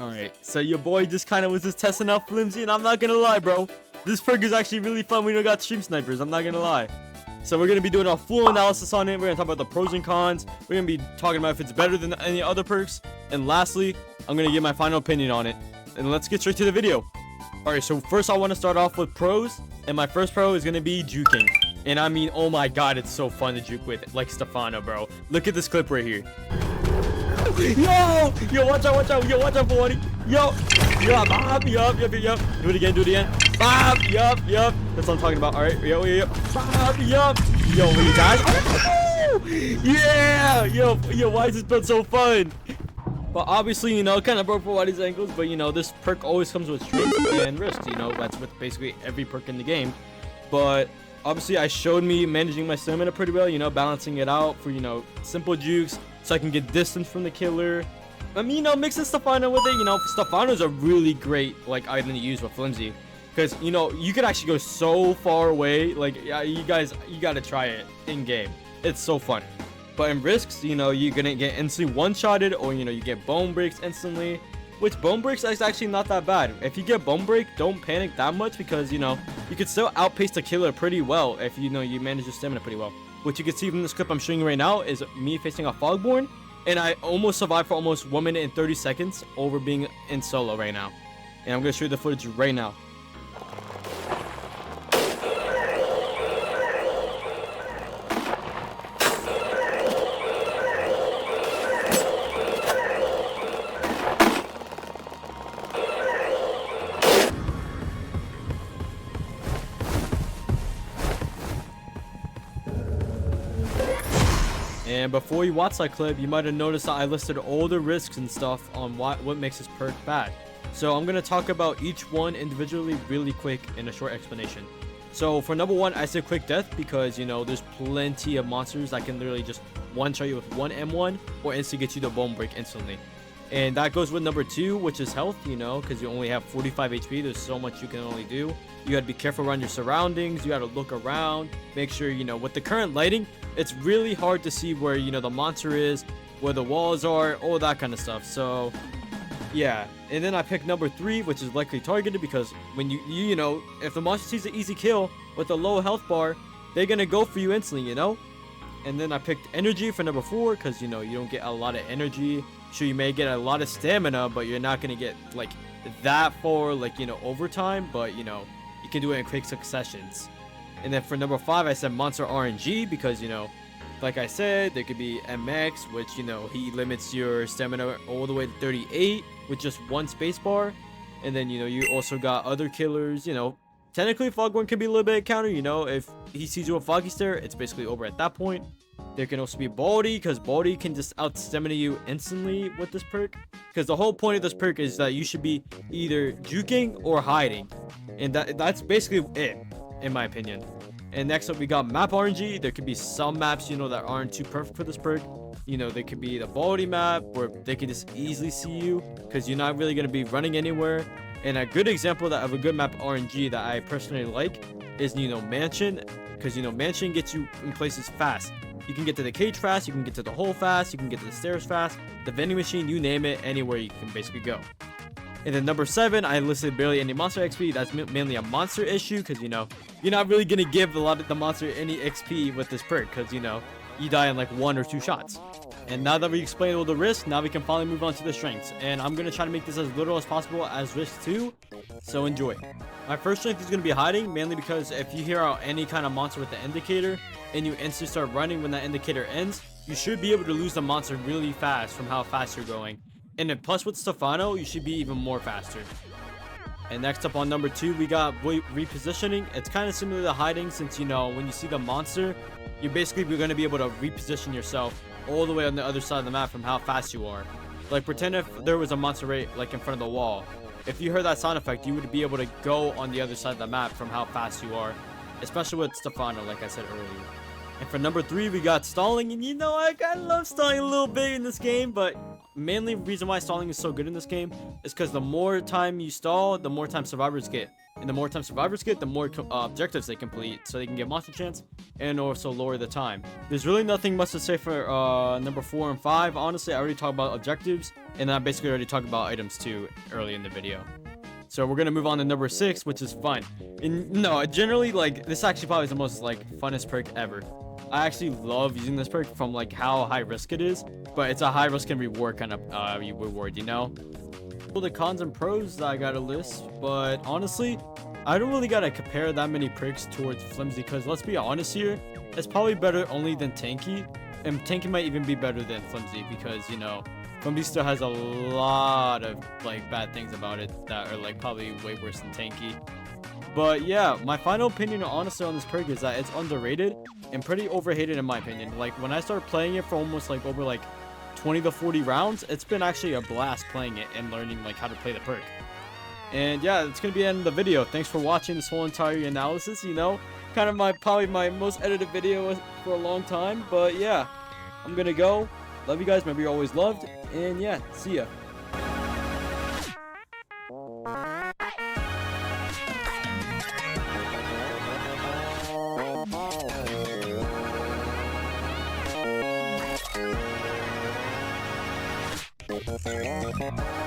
Alright, so your boy just kind of was just testing out Flimsy, and I'm not gonna lie, bro. This perk is actually really fun when you don't got stream snipers, I'm not gonna lie. So we're gonna be doing a full analysis on it. We're gonna talk about the pros and cons. We're gonna be talking about if it's better than any other perks. And lastly, I'm gonna give my final opinion on it. And let's get straight to the video. Alright, so first I want to start off with pros. And my first pro is gonna be juking. And I mean, oh my god, it's so fun to juke with, like Stefano, bro. Look at this clip right here. Yo, watch out, yo, watch out, 40. Yo, Bob, yup. Do it again. Bob, yup. That's what I'm talking about. All right, yo, Bob, yup. Yo, what you guys? Oh, yeah, yo, why is this build so fun? But obviously, you know, kind of broke for Waddy's ankles, but you know, this perk always comes with strength and risk. You know, that's with basically every perk in the game. But obviously, I showed me managing my stamina pretty well. You know, balancing it out for, you know, simple jukes, so I can get distance from the killer. I mean, you know, mixing Stefano with it, you know, Stefano's a really great, like, item to use with Flimsy. Because, you know, you could actually go so far away. Like, yeah, you guys, you gotta try it in-game. It's so fun. But in risks, you know, you're gonna get instantly one-shotted, or, you know, you get bone breaks instantly. Which, bone breaks is actually not that bad. If you get bone break, don't panic that much, because, you know, you could still outpace the killer pretty well if, you know, you manage your stamina pretty well. What you can see from this clip I'm showing you right now is me facing a Fogborn, and I almost survived for almost 1 minute and 30 seconds over being in solo right now. And I'm going to show you the footage right now. And before you watch that clip, you might have noticed that I listed all the risks and stuff on what makes this perk bad. So I'm going to talk about each one individually really quick in a short explanation. So for number one, I said quick death because, you know, there's plenty of monsters that can literally just one-shot you with one M1 or instantly get you the bone break instantly. And that goes with number two, which is health, you know, because you only have 45 HP. There's so much you can only do. You got to be careful around your surroundings. You got to look around, make sure, you know, with the current lighting, it's really hard to see where, you know, the monster is, where the walls are, all that kind of stuff. So yeah. And then I picked number three, which is likely targeted, because when you know, if the monster sees an easy kill with a low health bar, they're going to go for you instantly, you know. And then I picked energy for number four, because, you know, you don't get a lot of energy. Sure, you may get a lot of stamina, but you're not going to get, like, that far, like, you know, overtime. But, you know, you can do it in quick successions. And then for number five, I said monster RNG, because, you know, like I said, there could be MX, which, you know, he limits your stamina all the way to 38 with just one spacebar. And then, you know, you also got other killers, you know. Technically, Fogborn can be a little bit of counter, you know. If he sees you with Foggy Stare, it's basically over at that point. There can also be Baldy, because Baldy can just out-stamina you instantly with this perk. Because the whole point of this perk is that you should be either juking or hiding. And that's basically it, in my opinion. And next up, we got map RNG. There could be some maps, you know, that aren't too perfect for this perk. You know, there could be the Baldy map, where they can just easily see you, because you're not really going to be running anywhere. And a good example of a good map RNG that I personally like is, you know, Mansion. Because, you know, Mansion gets you in places fast. You can get to the cage fast, you can get to the hole fast, you can get to the stairs fast, the vending machine, you name it, anywhere you can basically go. And then number seven, I listed barely any monster XP. That's mainly a monster issue, because, you know, you're not really going to give a lot of the monster any XP with this perk, because, you know, you die in like 1 or 2 shots. And now that we explained all the risks, now we can finally move on to the strengths. And I'm going to try to make this as literal as possible as risk 2, so enjoy. My first strength is going to be hiding, mainly because if you hear out any kind of monster with the indicator, and you instantly start running when that indicator ends, you should be able to lose the monster really fast from how fast you're going. And then plus with Stefano, you should be even more faster. And next up on number 2, we got repositioning. It's kind of similar to hiding, since, you know, when you see the monster, you're basically going to be able to reposition yourself all the way on the other side of the map from how fast you are. Like, pretend if there was a monster right, like, in front of the wall. If you heard that sound effect, you would be able to go on the other side of the map from how fast you are. Especially with Stefano, like I said earlier. And for number 3, we got stalling. And you know, I kind of love stalling a little bit in this game, but mainly the reason why stalling is so good in this game is because the more time you stall, the more time survivors get. And the more time survivors get, the more objectives they complete, so they can get monster chance and also lower the time. There's really nothing much to say for number 4 and 5. Honestly, I already talked about objectives, and I basically already talked about items too early in the video. So we're gonna move on to number 6, which is fun. And no, generally, like, this actually probably is the most like funnest perk ever. I actually love using this perk from like how high risk it is, but it's a high risk and reward kind of reward, you know. The cons and pros that I gotta list, but honestly, I don't really gotta compare that many perks towards Flimsy, because let's be honest here, it's probably better only than Tanky, and Tanky might even be better than Flimsy, because, you know, Flimsy still has a lot of like bad things about it that are like probably way worse than Tanky. But yeah, my final opinion honestly on this perk is that it's underrated and pretty overhated in my opinion. Like when I started playing it for almost like over like 20 to 40 rounds, it's been actually a blast playing it and learning like how to play the perk. And yeah, it's gonna be the end of the video. Thanks for watching this whole entire analysis. You know, kind of probably my most edited video for a long time. But yeah, I'm gonna go. Love you guys. Remember, you're always loved. And yeah, see ya. Thank you.